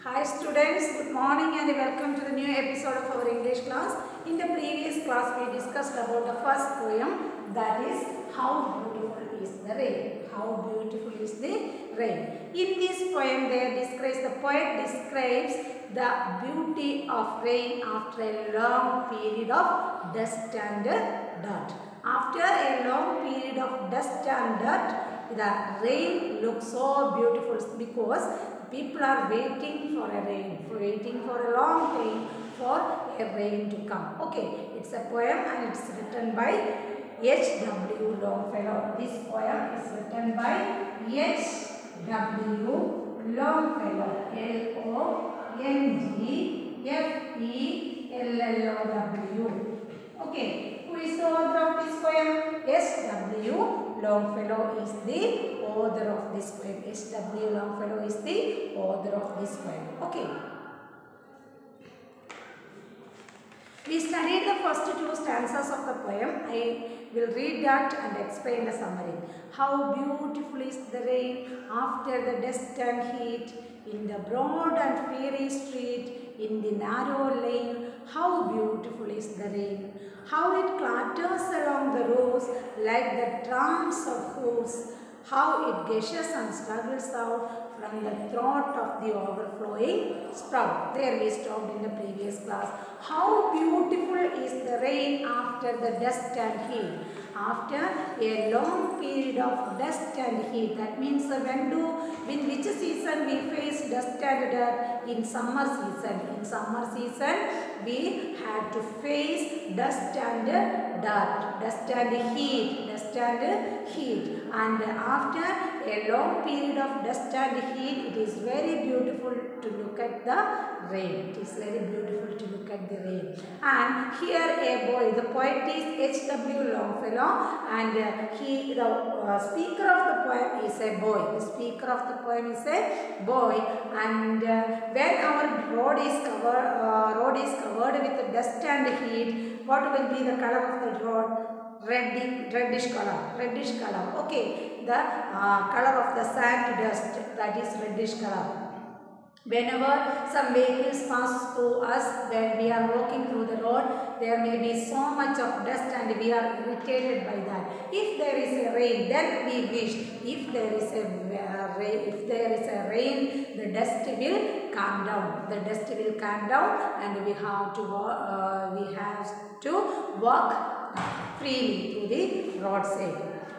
Hi students, good morning and welcome to the new episode of our English class. In the previous class we discussed about the first poem, that is How Beautiful is the Rain. How beautiful is the rain. In this poem the poet describes the beauty of rain after a long period of dust and dirt. After a long period of dust and dirt, the rain looks so beautiful because people are waiting for a rain, waiting for a long time for a rain to come. Okay, it's a poem and it's written by H.W. Longfellow. This poem is written by H.W. Longfellow. Longfellow. Okay, who is the author of this poem? S.W. Longfellow is the author of this poem. S.W. Longfellow is the author of this poem. Okay. We studied the first two stanzas of the poem. I will read that and explain the summary. How beautiful is the rain after the dust and heat, in the broad and fiery street, in the narrow lane. How beautiful is the rain. How it clatters along the roads like the tramps of hoofs. How it gushes and struggles out from the throat of the overflowing sprout. There we stopped in the previous class. How beautiful is the rain after the dust and heat. After a long period of dust and heat. That means in which season we face dust and dirt? In summer season. In summer season we had to face dust and dirt, dust and heat, and after a long period of dust and heat, it is very beautiful to look at the rain. It is very beautiful to look at the rain. And here a boy, the poet is H.W. Longfellow, and the speaker of the poem is a boy. The speaker of the poem is a boy, and when our road is covered with dust and heat, what will be the color of the road? Reddish color. Okay, the color of the sand dust, that is reddish color. Whenever some vehicles pass through us, when we are walking through the road, there may be so much of dust and we are irritated by that. If there is a rain, then we wish, if there is a rain, the dust will calm down. The dust will calm down, and we have to walk freely through the roadside.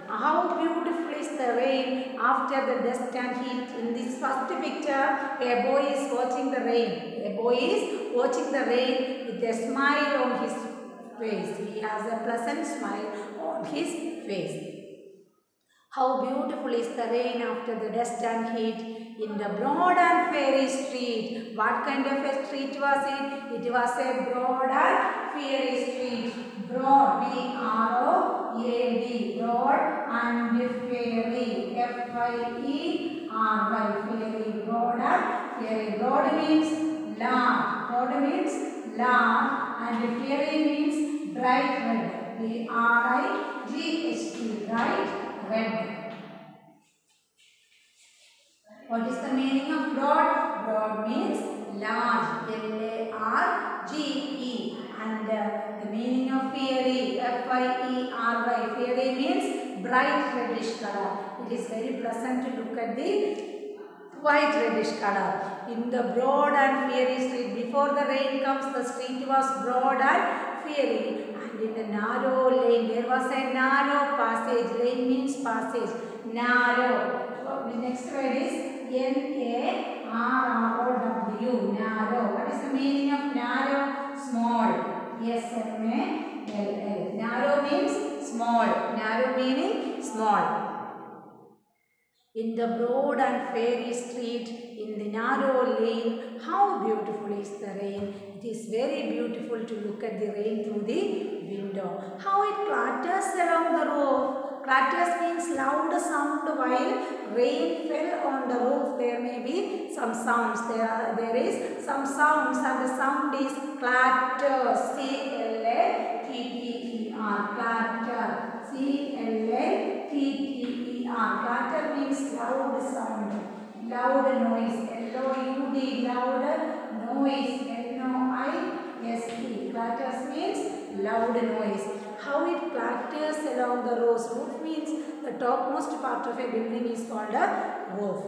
How beautiful is the rain after the dust and heat. In this first picture, a boy is watching the rain. A boy is watching the rain with a smile on his face. He has a pleasant smile on his face. How beautiful is the rain after the dust and heat in the broad and fiery street. What kind of a street was it? It was a broad and fiery street. Broad, B-R-O-A-D, broad and fiery, F-I-E-R-Y, fiery, broad and fiery. Broad means large, and fiery means bright red, B-R-I-G-H-T, bright red. What is the meaning of broad? Broad means large, L-A-R-G-E, and the meaning of fiery, F-I-E-R-Y, fiery means bright reddish color. It is very pleasant to look at the white reddish color. In the broad and fiery street, before the rain comes, the street was broad and fiery, and in the narrow lane, there was a narrow passage. Lane means passage, narrow. So the next word is N-A-R-R-O-W, narrow. What is the meaning of narrow? Small, S-M-A-L-L. Narrow means small. Narrow meaning small. In the broad and fiery street, in the narrow lane, how beautiful is the rain. It is very beautiful to look at the rain through the window. How it clatters along the roof. Clatters means loud sound while rain fell on the roof. There may be some sounds. There is some sounds, and the sound is clatter. C-L-A-T-T-E-R. Clatter. C-L-A-T-T-E-R. Clatter means loud sound, loud noise, L-O-U-D, loud noise, N-O-I-S-E. Clatters means loud noise. How it clatters along the roofs. Roof means the topmost part of a building is called a roof.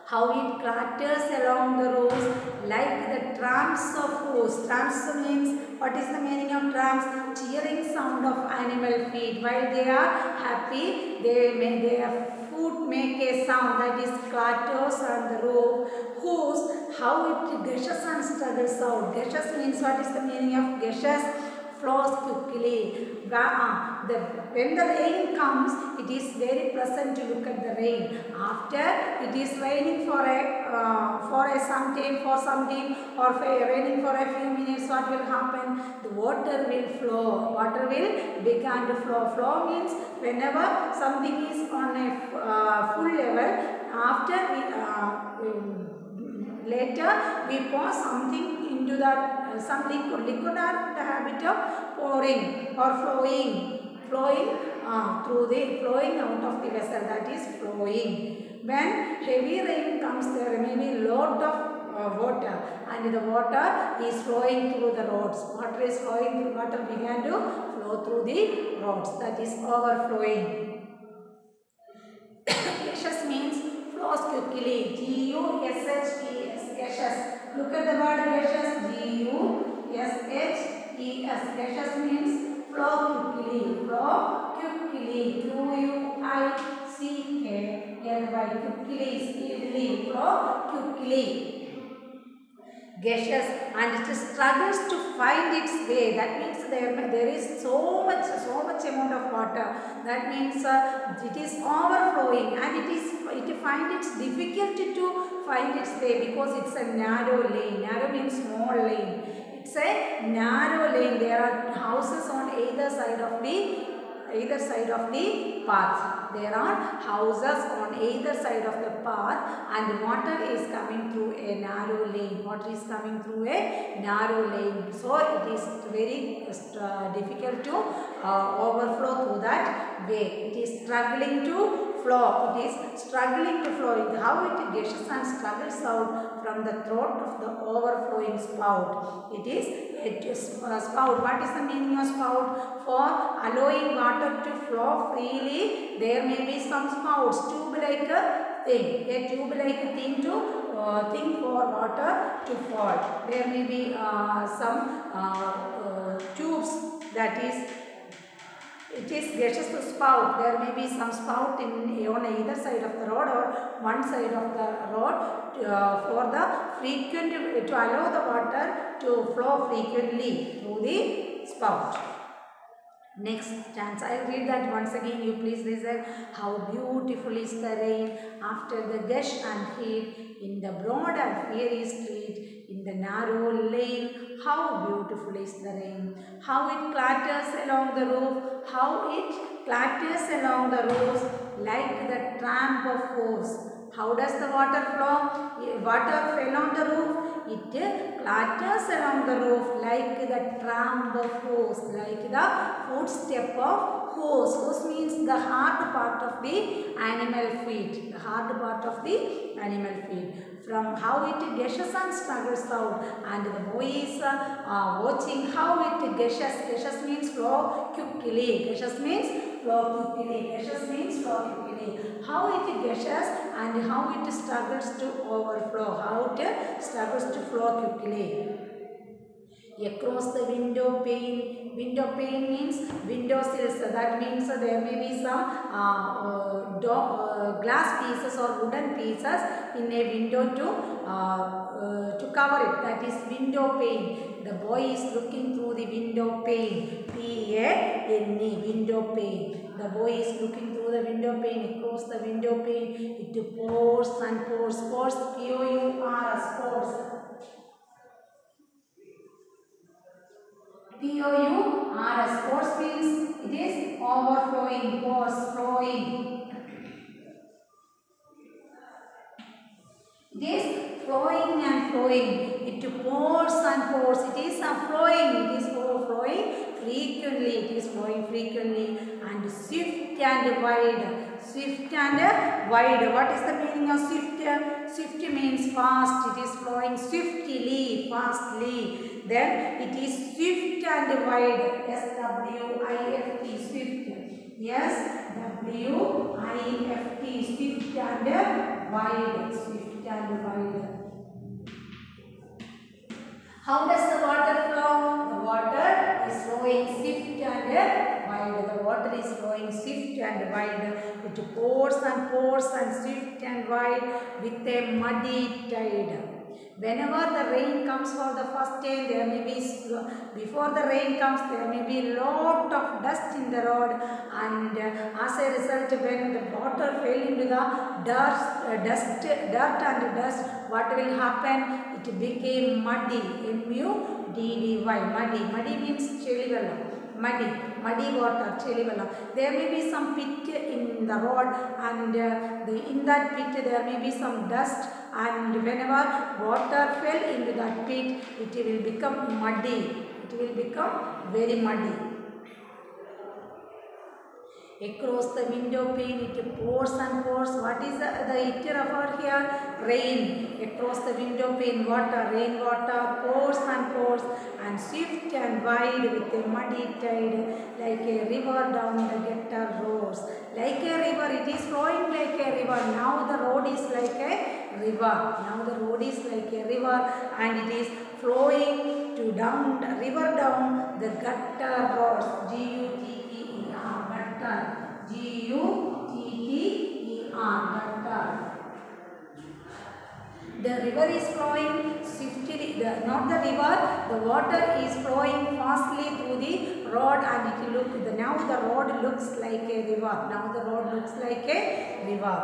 How it clatters along the roads like the tramps of horse. Tramps means, what is the meaning of tramps? Cheering sound of animal feet. While they are happy, their foot make a sound, that is clatters on the roof. Whose, how it gushes and struggles out. Gushes means, what is the meaning of gushes? Flows quickly. When the rain comes, it is very pleasant to look at the rain. After it is raining for some time, or raining for a few minutes, what will happen? The water will flow. Water will begin to flow. Flow means whenever something is on a full level, after later we pour something into that some liquid. Liquid are the habit of pouring or flowing out of the vessel, that is flowing. When heavy rain comes, there may be lot of water, and the water is flowing through the roads. Water began to flow through the roads, that is overflowing. Gushes means flows quickly. G-U-S-H-E-S. Gushes. Look at the word gushes. G-U-S-H-E-S. Gushes means flow quickly. Flow quickly. Q-U-I-C-K-L-Y. Quickly, speedily. Flow quickly. Gushes, and it struggles to find its way. That means there is so much amount of water. That means it is overflowing, and it finds it difficult to find its way because it's a narrow lane. Narrow means small lane. It's a narrow lane. There are houses on either side of the path. There are houses on either side of the path, and water is coming through a narrow lane. Water is coming through a narrow lane. So it is very difficult to overflow through that way. It is struggling to flow. It is struggling to flow. How it gushes and struggles out from the throat of the overflowing spout. It is spout. What is the meaning of spout? For allowing water to flow freely, there may be some spouts, tube-like thing. A tube-like thing thing for water to fall. There may be some tubes, that is, it is gushes to spout. There may be some spout on either side of the road or one side of the road for the frequent, to allow the water to flow frequently through the spout. Next stanza, I will read that once again. You please listen. How beautiful is the rain after the gush and heat, in the broad and fiery street, in the narrow lane. How beautiful is the rain. How it clatters along the roof. How it clatters along the roofs like the tramp of hoofs. How does the water flow? Water fell on the roof. It clatters along the roof like the tramp of hoofs, like the footstep of hooves. Hooves means the hard part of the animal feet. The hard part of the animal feet. From how it gushes and struggles out, and the boy is watching how it gushes. Gushes means flow quickly. Gushes means flow quickly. Gushes means flow quickly. How it gushes and how it struggles to overflow. How it struggles to flow quickly. Across the window pane. Window pane means window sills. That means there may be some glass pieces or wooden pieces in a window to cover it. That is window pane. The boy is looking through the window pane. P-A-N-E, window pane. The boy is looking through the window pane. Across the window pane, it pours and pours. Pours, P-O-U-R-S, pours. P-O-U-R-S, pours means it is overflowing, pours, flowing. It is flowing and flowing. It pours and pours. It is flowing. It is overflowing frequently. It is flowing frequently and swift and wide. swift and wide. What is the meaning of swift? Swift means fast. It is flowing swiftly, fastly. Then it is swift and wide. S-W-I-F-T, swift. Yes, W-I-F-T, swift and wide. Swift and wide. How does the water flow? The water is flowing swift and wide. The water is flowing swift and wide. It pours and swift and wide with a muddy tide. Whenever the rain comes for the first time, there may be, before the rain comes, there may be lot of dust in the road, and as a result, when the water fell into the dirt and dust, what will happen? It became muddy, M-U-D-D-Y, muddy. Muddy means chelivellam. Muddy water, chelivellam. There may be some pit in the road, and in that pit there may be some dust, and whenever water fell into that pit, it will become muddy. It will become very muddy. Across the window pane, it pours and pours. What is the it referred here? Rain. Across the window pane, water, rainwater pours and pours, and swift and wide with a muddy tide, like a river down the gutter roars. Like a river, it is flowing like a river. Now the road is like a river. Now the road is like a river, and it is flowing to down the river down the gutter roars. G-U-T-T-E-R, gutter. G-U-T-T-E-R, gutter. The river is flowing swiftly, not the river, the water is flowing fastly through the road, and now the road looks like a river. Now the road looks like a river.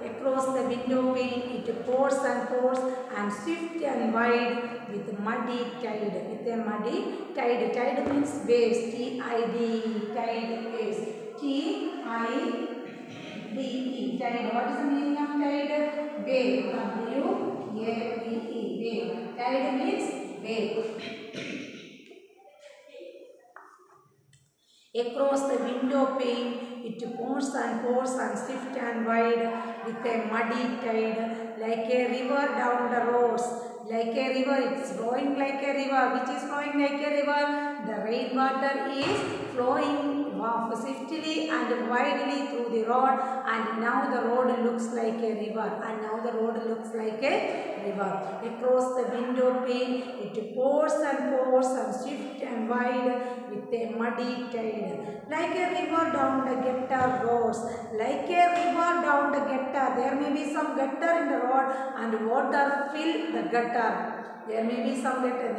Across the window pane, it pours and pours, and swift and wide with muddy tide. With a muddy tide. Tide means waves. T-I-D-E, tide, waves. T-I-D-E, tide. What is the meaning of tide? Wave. W-A-V-E, wave. Tide means wave. Across the window pane, it pours and swift and wide with a muddy tide, like a river down the roads. Like a river, it's flowing like a river. Which is flowing like a river? The rainwater is flowing swiftly and widely through the road, and now the road looks like a river. Across the window pane, it pours and swift and wide with a muddy tide. Like a river down the gutter roads. Like a river down the gutter. There may be some gutter in the road, and water fill the gutter. There may be some gutter.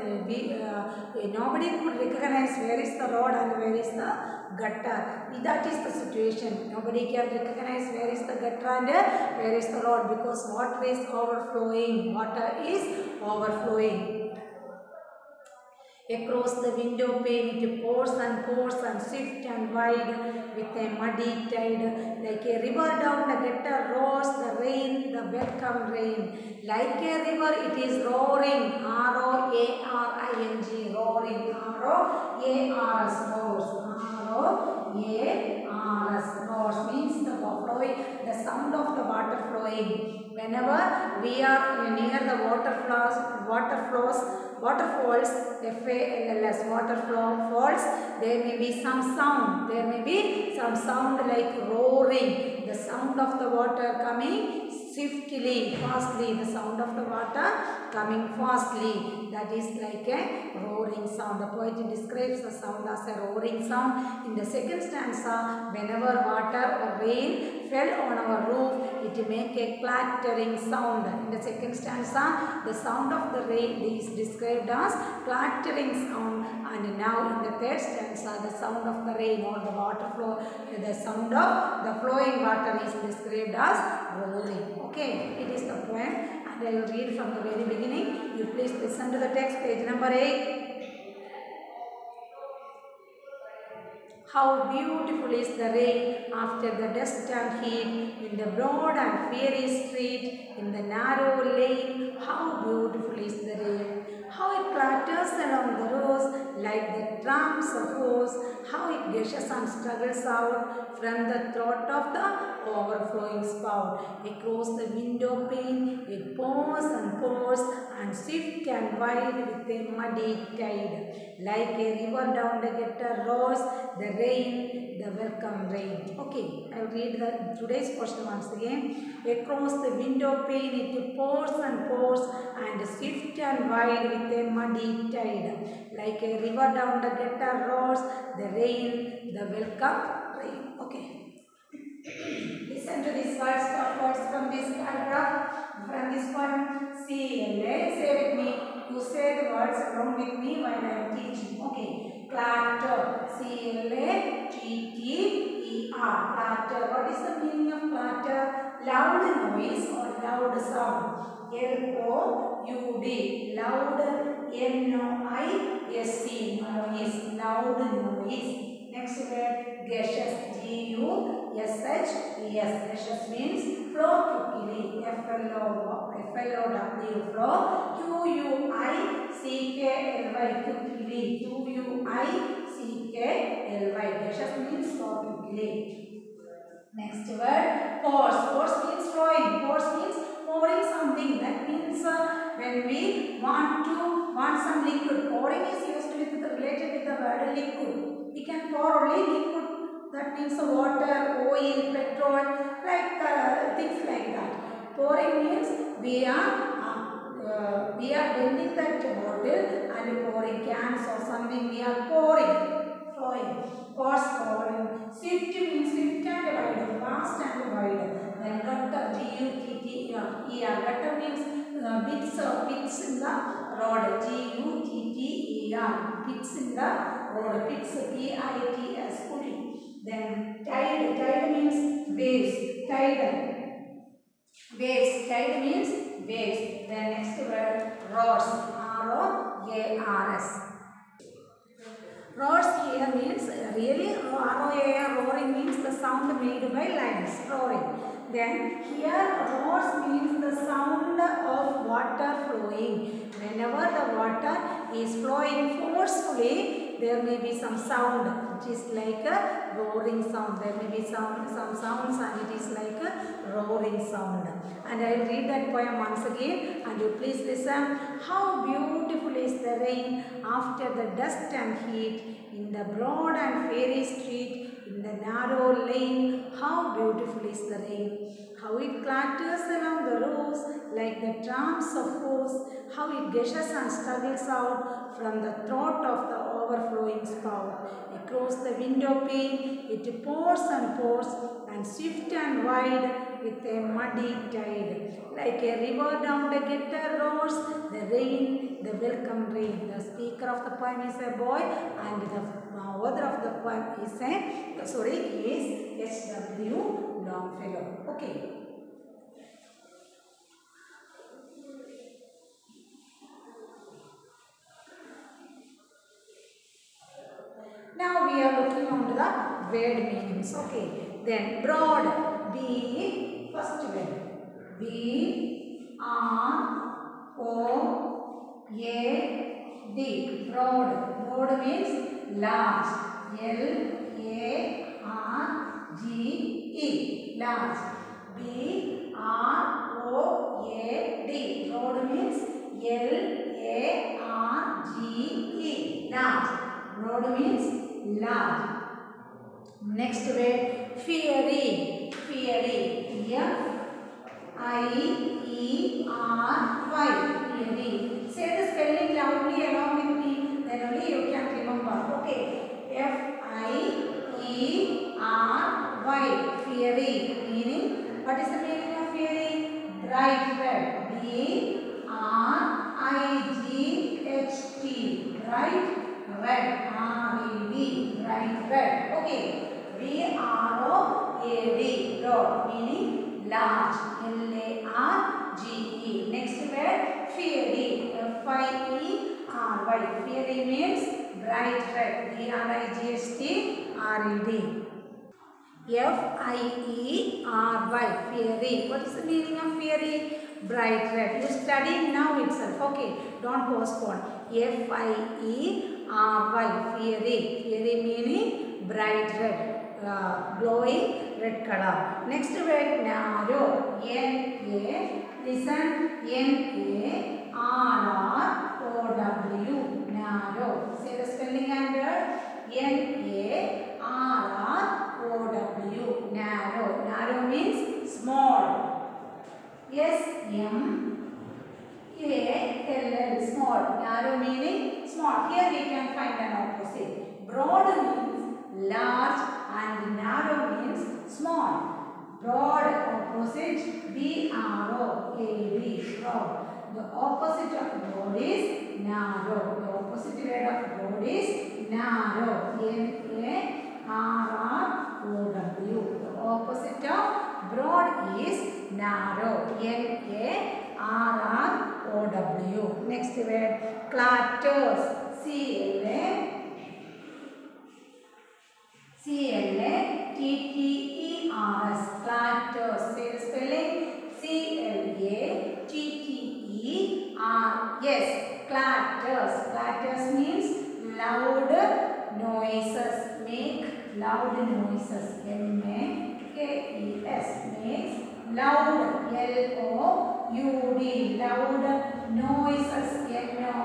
Nobody could recognize where is the road and where is the gutter. That is the situation. Nobody can recognize where is the gutter and where is the road, because water is overflowing. Across the window pane, it pours and swift and wide with a muddy tide. Like a river down the gutter roars the rain, the welcome rain. Like a river, it is roaring. R-O-A-R-I-N-G, roaring. R-O-A-R-S, roars. R-O-A-R-S, roars means the flowing, the sound of the water flowing. Whenever we are near the waterfalls, F-A-L-L-S, falls, there may be some sound. There may be some sound like roaring. The sound of the water coming swiftly, fastly. The sound of the water coming fastly. That is like a roaring sound. The poet describes the sound as a roaring sound. In the second stanza, whenever water or rain fell on our roof, it make a clattering sound. In the second stanza, the sound of the rain is described as clattering sound, and now in the third stanza, the sound of the rain or the water flow, the sound of the flowing water is described as roaring. Okay, it is the poem, and I will read from the very beginning. You please listen to the text, page number 8. How beautiful is the rain after the dust and heat, in the broad and fiery street, in the narrow lane. How beautiful is the rain. How it clatters along the roads like the drums of horse. how it gushes and struggles out from the throat of the overflowing spout. Across the window pane, it pours and swift and wide with a muddy tide. Like a river down the gutter roars, the rain, the welcome rain. Okay, I'll read today's question once again. Across the window pane, it pours and swift and wide with a muddy tide. Like a river down the gutter roars, the rain, the welcome rain. Okay. Listen to these words from this paragraph, from this poem. CLA, say with me. You say the words along with me while I am teaching. Okay. Clatter. CLATTER. Clatter. What is the meaning of clatter? Loud noise or loud sound. LOUD. Loud. NOISE. Noise. Loud noise. Next word, gaseous. GUSHES. Gaseous means flow quickly. FLOW. Flow. QUICKLY. Quickly. QUICKLY. Gaseous means flow quickly. Next word, force. Force means flowing. Force means pouring something. That means when we want some liquid. Pouring is used related with the word liquid. We can pour only liquid. That means water, oil, petrol, like things like that. Pouring means we are bending that bottle and pouring cans or something. We are pouring. Flowing. Force pouring. Swift means swift and wide, fast and wide. Then gutter, GUTTER. Gutter means pits in the road. GUTTER. Pits in the road. Pits, PITS. Putting. Then tide means waves. Tide means waves. Then next word, roars. ROARS. Roars here means really roaring means the sound made by lions, roaring. Then here roars means the sound of water flowing. Whenever the water is flowing forcefully, there may be some sound which is like a roaring sound. There may be some sounds and it is like a roaring sound. And I will read that poem once again and you please listen. How beautiful is the rain after the dust and heat in the broad and fairy street, in the narrow lane. How beautiful is the rain. How it clatters along the rows like the trams of hose. How it gushes and struggles out from the throat of the overflowing spout. Across the window pane, it pours and swift and wide with a muddy tide. Like a river down the gutter roars, the rain, the welcome rain. The speaker of the poem is a boy and the author of the poem is H.W. Longfellow. Okay. Now we are looking on to the word meanings. Okay. Then broad. B. First word. B. R. O. A. D. Broad. Broad means large. LARGE. Large. B. R. O. A. D. Broad means LARGE. Large. Broad means large. Next word, fiery. F-I-E-R-Y. Fiery. Say the spelling loudly along with me. Then only you can remember. Okay. F-I-E-R-Y. Fiery. Meaning, what is the meaning of fiery? Bright red. B-R-I-G-H-T. Bright red. R-E-D. Bright red. Okay. B-R-O-A-D. Broad. Meaning large. L-A-R-G-E. Next word, fiery. F-I-E-R-Y. Fiery means bright red. B-R-I-G-H-T-R-E-D. F-I-E-R-Y. Fiery. What is the meaning of fiery? Bright red. You study now itself. Okay. Don't postpone. F-I-E-R-Y, fiery. Fiery meaning bright red, glowing red color. Next word narrow. N-A, listen, N-A-R-R-O-W, narrow. Say the spelling and word. N-A-R-R-O-W, narrow. Narrow means small. S-M-A-L-L, small. Narrow meaning small. Here we can find an opposite. Broad means large and narrow means small. Broad opposite B-R-O-A-D, broad. The opposite of broad is narrow. The opposite word of broad is narrow. N-A-R-R-O-W. The opposite of broad is narrow. N-A-R-R-O-W. Next word clatters. C-L-A-T-T-E-R-S, clatters. Say the spelling. C-L-A-T-T-E-R-S, clatters. Clatters means loud noises. Make loud noises. M-A-K-E-S, makes loud. L-O-U-D, loud noises. N-O-I-S-E-S,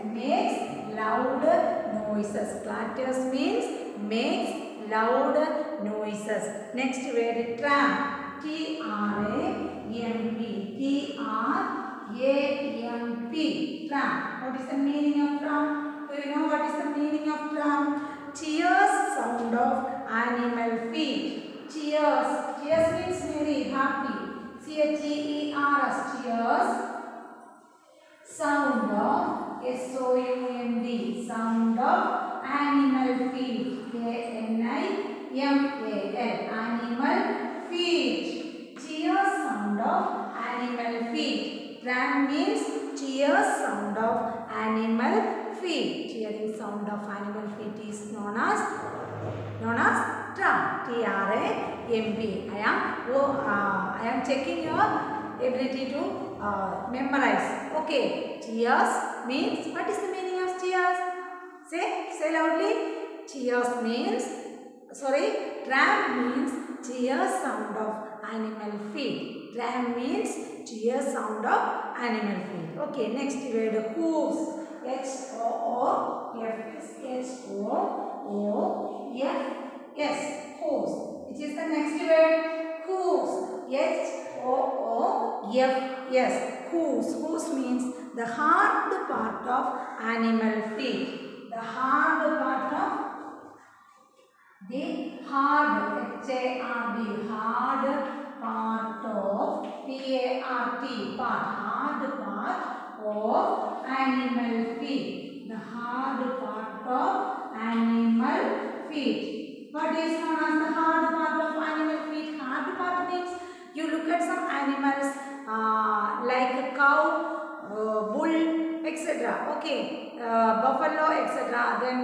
makes loud noises. Clatters means makes loud noises. Next word tramp. T-R-A-M-P. T-R-A-M-P. Tramp. What is the meaning of tramp? Do you know what is the meaning of tramp? Cheers sound of animal feet. Cheers. Cheers means very happy. C-H-E-E-R-S. Cheers. Sound of S-O-U-N-D, sound of animal feet. K-N-I-M-A-L, animal feet. Cheers sound of animal feet. Tramp means cheers sound of animal feet. Cheering sound of animal feet is known as tramp. T-R-A-M-P. I am checking your ability to memorize. Okay. Cheers means, what is the meaning of cheers? Say loudly. Cheers means, tramp means cheers sound of animal feet. Tramp means cheers sound of animal feet. Okay, next word hooves. H-O-O-F-S, H-O-O-F-S, hooves. Which is the next word? Hooves. H-O-O-F-S, hooves. Hooves means the hard part of animal feet. The hard part of the hard, H-A-R-D, hard part of P-A-R-T, part, hard part of animal feet. The hard part of animal feet. What is known as the hard part of animal feet? Hard part means you look at some animals like a cow, bull, etc. Okay, buffalo, etc. Then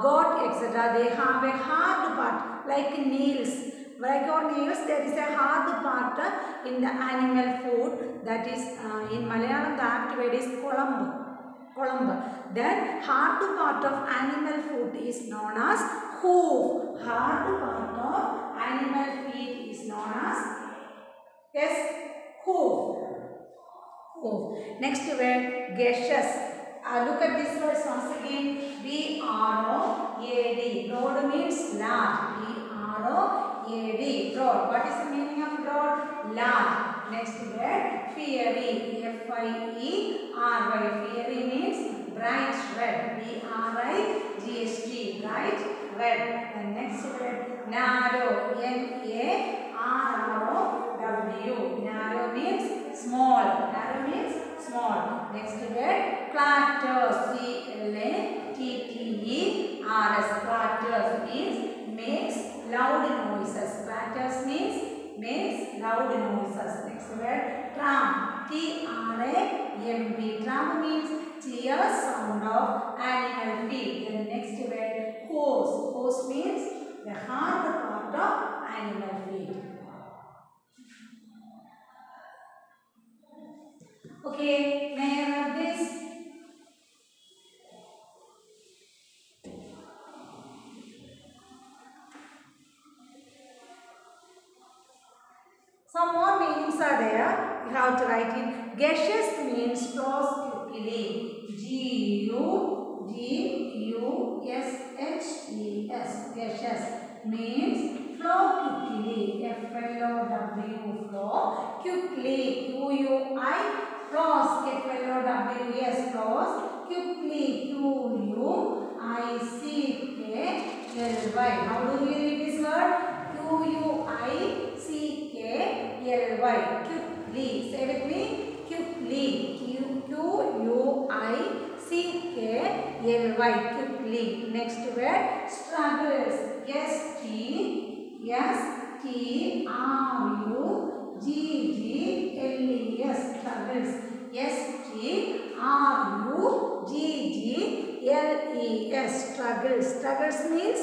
goat, etc. They have a hard part like nails. Like our nails, there is a hard part in the animal food. That is in Malayalam, the apt word is kolambu. Then hard part of animal food is known as hoof. Hard part of animal feet is known as hoof. Next word gaseous. Look at this word once again. B-R-O-A-D. Broad means large. B-R-O-A-D. Broad. What is the meaning of broad? Large. Next word fiery. F-I-E-R-Y. Fiery means bright red. B-R-I-G-H-T. Bright red. The next word narrow. N-A-R-R-O-W. Narrow means small. Narrow means small. Next word clatters. C-L-A-T-T-E-R-S. Clatters means makes loud noises. Clatters means makes loud noises. Next word tramp. T-R-A-M-P. Tramp means cheers sound of animal feet. Then next word hose. Hose means the hard part of animal feet. Okay, may I have this? have to write it. Gaseous means flows quickly. G-U-G-U-S-H-E-S. Gaseous means flow quickly. F-L-O-W, flow quickly. Q-U-I, flows. F-L-O-W-S, flows quickly. Q-U-I-C-K-L-Y. How do we read this word? Q-U-I-C-K-L-Y. Quickly. Say with me. Quickly. Q-U-I-C-K-L-Y. Quickly. Next word, struggles. S-T-R-U-G-G-L-E-S. Struggles. S-T-R-U-G-G-L-E-S. Struggles. Struggles means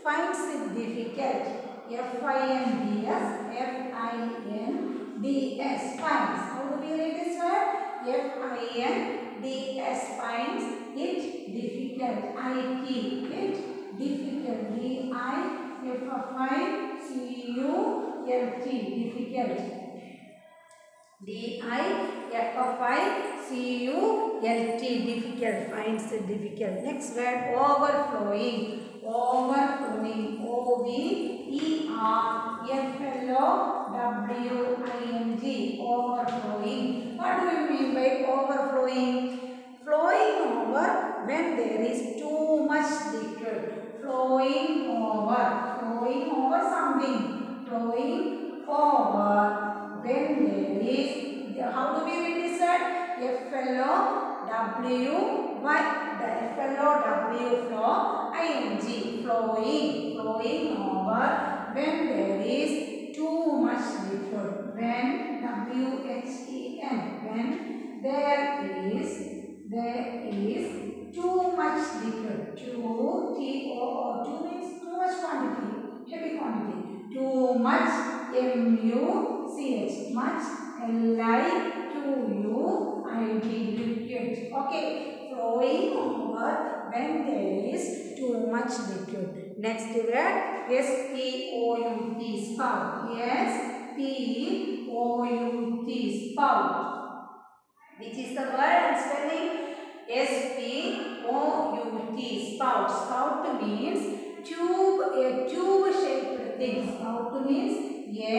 finds it difficult. F-I-N-D-S. F-I-N-D-S. Finds. How do we read this word? F-I-N-D-S. Finds it difficult. I keep it difficult. D-I-F-F-I-C-U-L-T. Difficult. D-I-F-F-I-C-U-L-T. Difficult. Finds it difficult. Next word, overflowing. Overflowing. O-V-E-R-F-L-O-W-I-N-G. Overflowing. What do you mean by overflowing? Flowing over when there is too much liquid. Flowing over. Flowing over something. Flowing over when there is. How do we read this word? F-L-O-W-Y. F-L-O-W, flow, I-N-G. Flowing. Flowing over when there is too much liquid. When, W-H-E-N. When there is too much liquid. T-O-O. Too means too much quantity. Heavy quantity. Too much. M-U-C-H. Much. L-I-Q-U-I-D. Liquid. Okay. Flowing over when there is too much liquid. Next word, S-P-O-U-T. Spout. S-P-O-U-T. Spout. Which is the word and spelling? S-P-O-U-T. Spout. Spout means tube, a tube shaped thing. Spout means a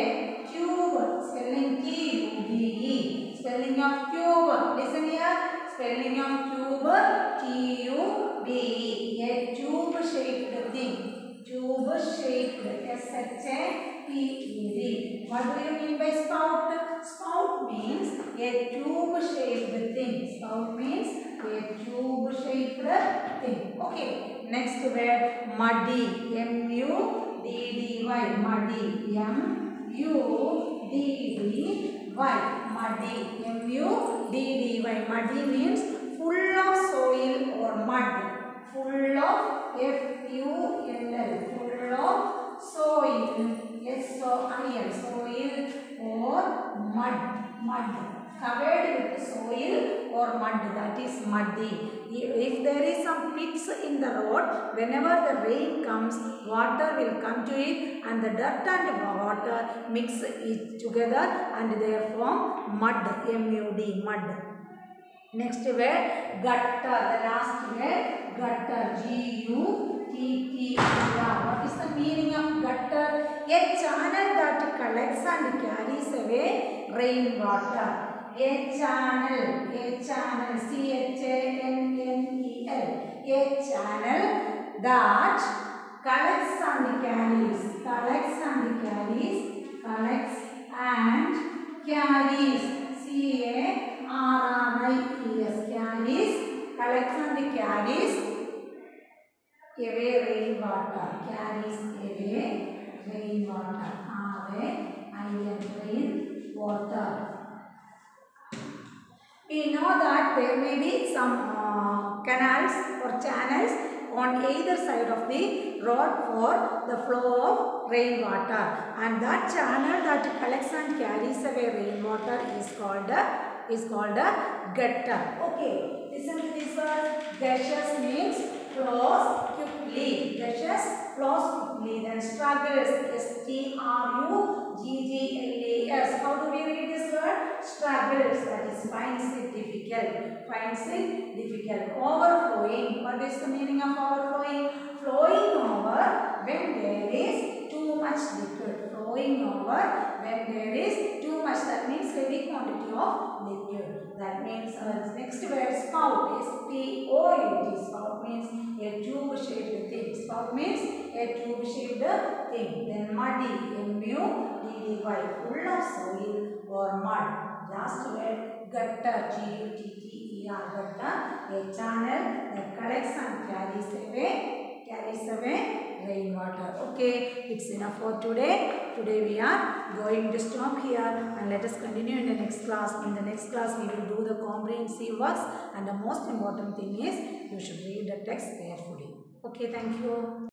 tube. Spelling T-U-B-E. Spelling of tube. Listen here. Spelling of tube, T-U-B-E. A tube shaped thing. Tube shaped. S-H-A-P-E-D. What do you mean by spout? Spout means a tube shaped thing. Spout means a tube shaped thing. Okay. Next word, muddy. M-U-D-D-Y. Muddy. M-U-D-D-Y. Muddy. M-U-D-D-Y. Muddy means full of soil or mud. Full of F-U-L-L. Full of soil. S-O-I-L. Soil or mud. Mud. Covered with soil or mud. That is muddy. If there is some pits in the road, whenever the rain comes, water will come to it and the dirt and water mix it together and they form mud. M-U-D. Mud. Next word, gutter. The last word, gutter. G-U-T-T-E-R. What is the meaning of gutter? A channel that collects and carries away rainwater. A channel. C-H-A-N-N-E-L. A channel that collects and carries. Collects and carries. C-A-R-R-I-E-S. Carries. Collects and carries away rainwater. Carries away rainwater. R-A-I-N. Rainwater. We know that there may be some canals or channels on either side of the road for the flow of rainwater, and that channel that collects and carries away rainwater is called a gutter. Okay, listen to this word. Gaseous means flows quickly. Gushes flows quickly. Then struggles. struggles. How do we read this word? Struggles. That is finds it difficult. Finds it difficult. Overflowing. What is the meaning of overflowing? Flowing over when there is too much liquid. Flowing over when there is too much. That means heavy quantity of liquid. That means next word spout. S-P-O-U-T. Spout means a tube-shaped thing. Spout means a tube-shaped thing. Then muddy. M-U-D-D-Y. Full of soil or mud. Last word gutter. G-U-T-T-E-R. Gutter. A channel that collects and carries away rainwater. Okay, it's enough for today. Today we are going to stop here and let us continue in the next class. In the next class we will do the comprehensive works, and the most important thing is you should read the text carefully. Okay, thank you.